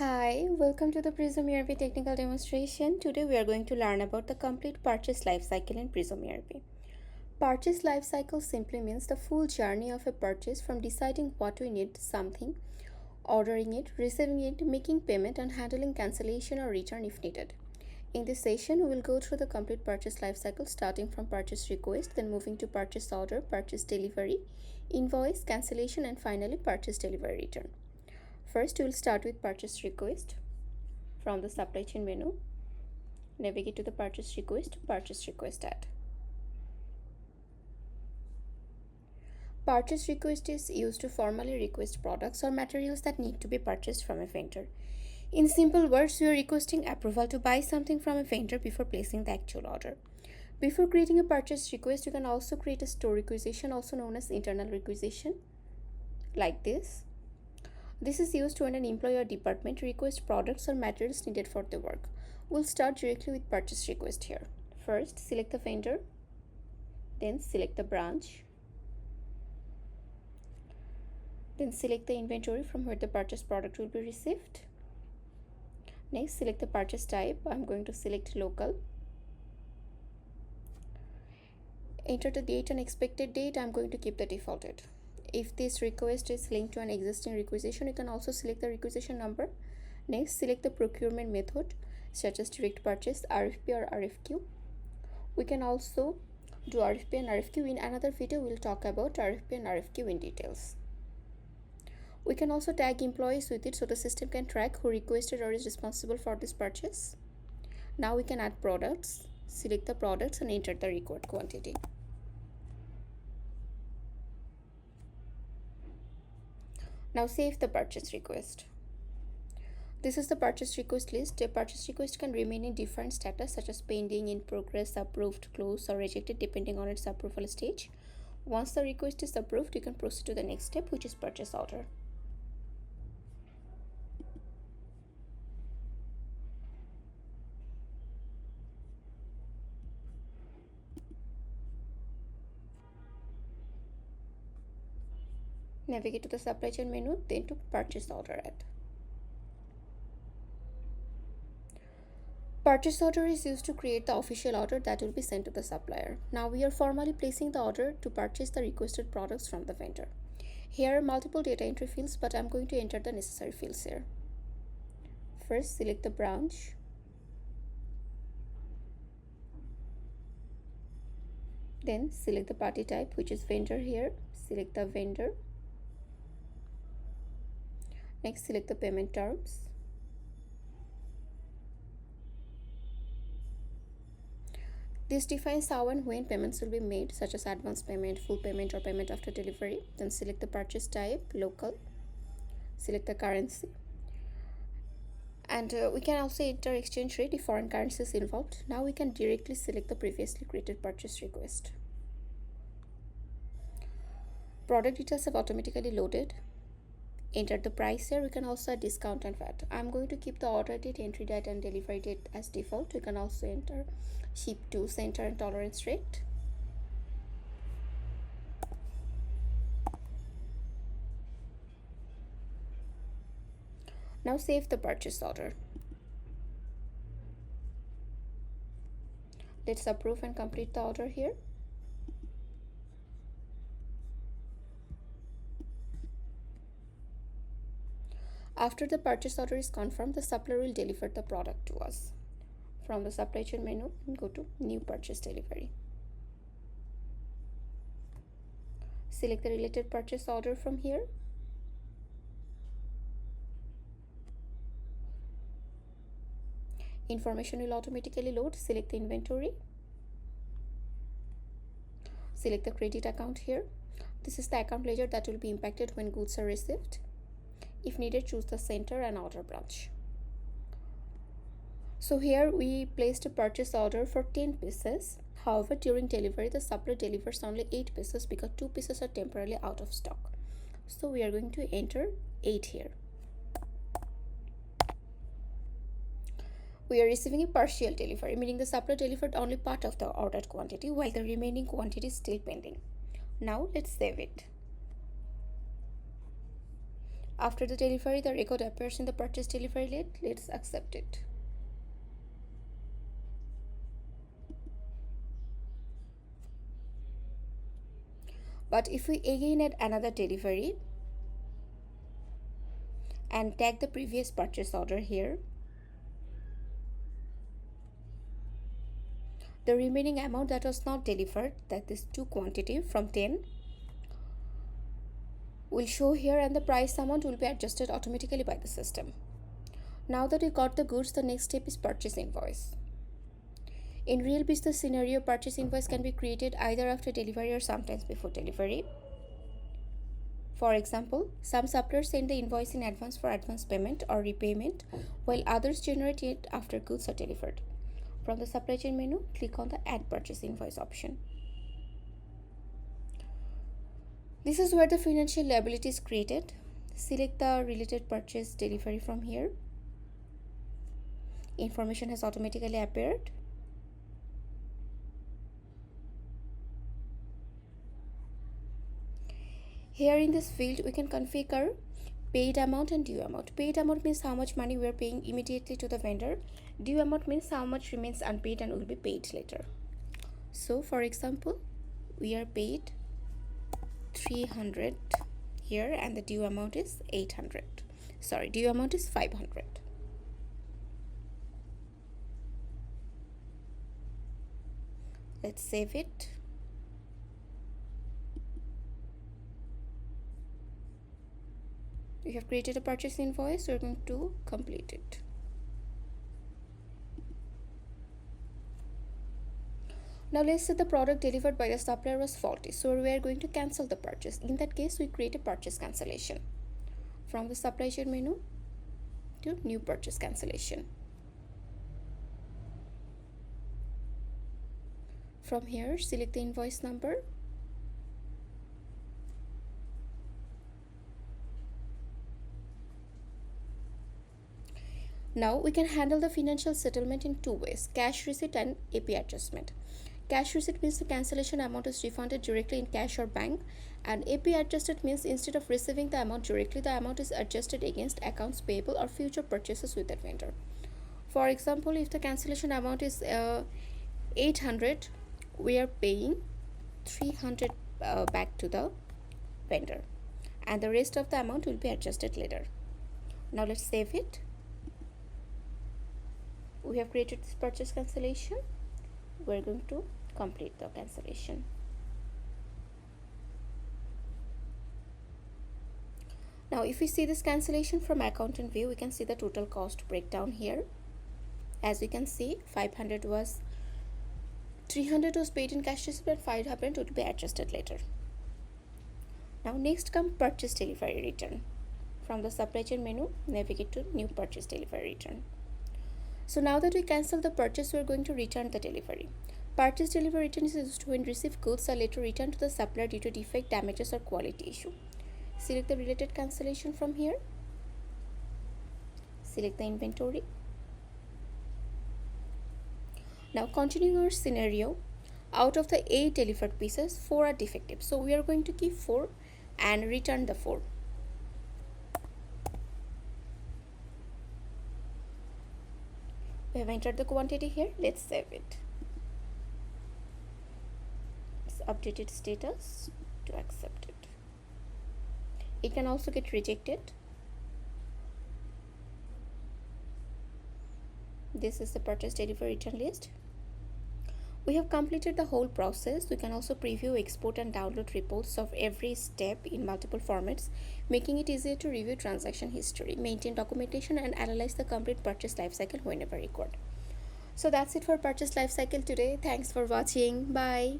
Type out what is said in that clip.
Hi, welcome to the PrismERP technical demonstration. Today we are going to learn about the complete purchase lifecycle in PrismERP. Purchase lifecycle simply means the full journey of a purchase from deciding what we need something, ordering it, receiving it, making payment, and handling cancellation or return if needed. In this session, we will go through the complete purchase lifecycle starting from purchase request, then moving to purchase order, purchase delivery, invoice, cancellation, and finally purchase delivery return. First, we will start with purchase request. From the supply chain menu, navigate to the purchase request add. Purchase request is used to formally request products or materials that need to be purchased from a vendor. In simple words, we are requesting approval to buy something from a vendor before placing the actual order. Before creating a purchase request, you can also create a store requisition, also known as internal requisition, like this. This is used when an employee or department requests products or materials needed for the work. We'll start directly with purchase request here. First, select the vendor, then select the branch, then select the inventory from where the purchased product will be received. Next, select the purchase type. I'm going to select local. Enter the date and expected date. I'm going to keep the default date. If this request is linked to an existing requisition, you can also select the requisition number. Next, select the procurement method such as direct purchase, RFP or RFQ. We can also do RFP and RFQ. In another video, we'll talk about RFP and RFQ in details. We can also tag employees with it so the system can track who requested or is responsible for this purchase. Now we can add products. Select the products and enter the required quantity. Now save the purchase request. This is the purchase request list. A purchase request can remain in different status such as pending, in progress, approved, closed, or rejected depending on its approval stage. Once the request is approved, you can proceed to the next step, which is purchase order. Navigate to the supply chain menu, then to purchase order add. Purchase order is used to create the official order that will be sent to the supplier. Now we are formally placing the order to purchase the requested products from the vendor. Here are multiple data entry fields, but I'm going to enter the necessary fields here. First, select the branch. Then select the party type, which is vendor here. Select the vendor. Next, select the payment terms. This defines how and when payments will be made, such as advance payment, full payment, or payment after delivery. Then select the purchase type, local. Select the currency. And we can also enter exchange rate if foreign currency is involved. Now we can directly select the previously created purchase request. Product details have automatically loaded. Enter the price here. We can also add discount and VAT. I'm going to keep the order date, entry date, and delivery date as default. We can also enter ship to, center, and tolerance rate. Now save the purchase order. Let's approve and complete the order here. After the purchase order is confirmed, the supplier will deliver the product to us. From the supply chain menu, go to new purchase delivery. Select the related purchase order from here. Information will automatically load. Select the inventory. Select the credit account here. This is the account ledger that will be impacted when goods are received. If needed, choose the center and order branch. So here we placed a purchase order for 10 pieces. However, during delivery, the supplier delivers only 8 pieces because 2 pieces are temporarily out of stock. So we are going to enter 8 here. We are receiving a partial delivery, meaning the supplier delivered only part of the ordered quantity while the remaining quantity is still pending. Now let's save it. After the delivery, the record appears in the purchase delivery list. Let's accept it. But if we again add another delivery and tag the previous purchase order here, the remaining amount that was not delivered, that is 2 quantity from 10, will show here, and the price amount will be adjusted automatically by the system. Now that we got the goods, the next step is purchase invoice. In real business scenario, purchase invoice can be created either after delivery or sometimes before delivery. For example, some suppliers send the invoice in advance for advance payment or repayment, while others generate it after goods are delivered. From the supply chain menu, click on the Add Purchase Invoice option. This is where the financial liability is created. Select the related purchase delivery from here. Information has automatically appeared. Here in this field, we can configure paid amount and due amount. Paid amount means how much money we are paying immediately to the vendor. Due amount means how much remains unpaid and will be paid later. So for example, we are paid 300 here and the due amount is 800. Sorry, due amount is 500. Let's save it. We have created a purchase invoice. We're going to complete it. Now let's say the product delivered by the supplier was faulty, so we are going to cancel the purchase. In that case, we create a purchase cancellation. From the supply chain menu to new purchase cancellation. From here, select the invoice number. Now we can handle the financial settlement in two ways: cash receipt and AP adjustment. Cash receipt means the cancellation amount is refunded directly in cash or bank, and AP adjusted means instead of receiving the amount directly, the amount is adjusted against accounts payable or future purchases with that vendor. For example, if the cancellation amount is 800, we are paying 300 back to the vendor, and the rest of the amount will be adjusted later. Now let's save it. We have created this purchase cancellation. We're going to complete the cancellation. Now if we see this cancellation from accountant view, we can see the total cost breakdown here. As we can see, 300 was paid in cash receipt and 500 would be adjusted later. Now next come purchase delivery return. From the supply chain menu, navigate to new purchase delivery return. So now that we cancel the purchase, we are going to return the delivery. Purchase delivery return is used when received goods are later returned to the supplier due to defect, damages or quality issue. Select the related cancellation from here. Select the inventory. Now continuing our scenario, out of the 8 delivered pieces, 4 are defective. So we are going to keep 4 and return the 4. We have entered the quantity here. Let's save it. It's updated status to accept it. It can also get rejected. This is the purchase delivery return list. We have completed the whole process. We can also preview, export and download reports of every step in multiple formats, making it easier to review transaction history, maintain documentation and analyze the complete purchase lifecycle whenever required. So that's it for purchase lifecycle today. Thanks for watching. Bye.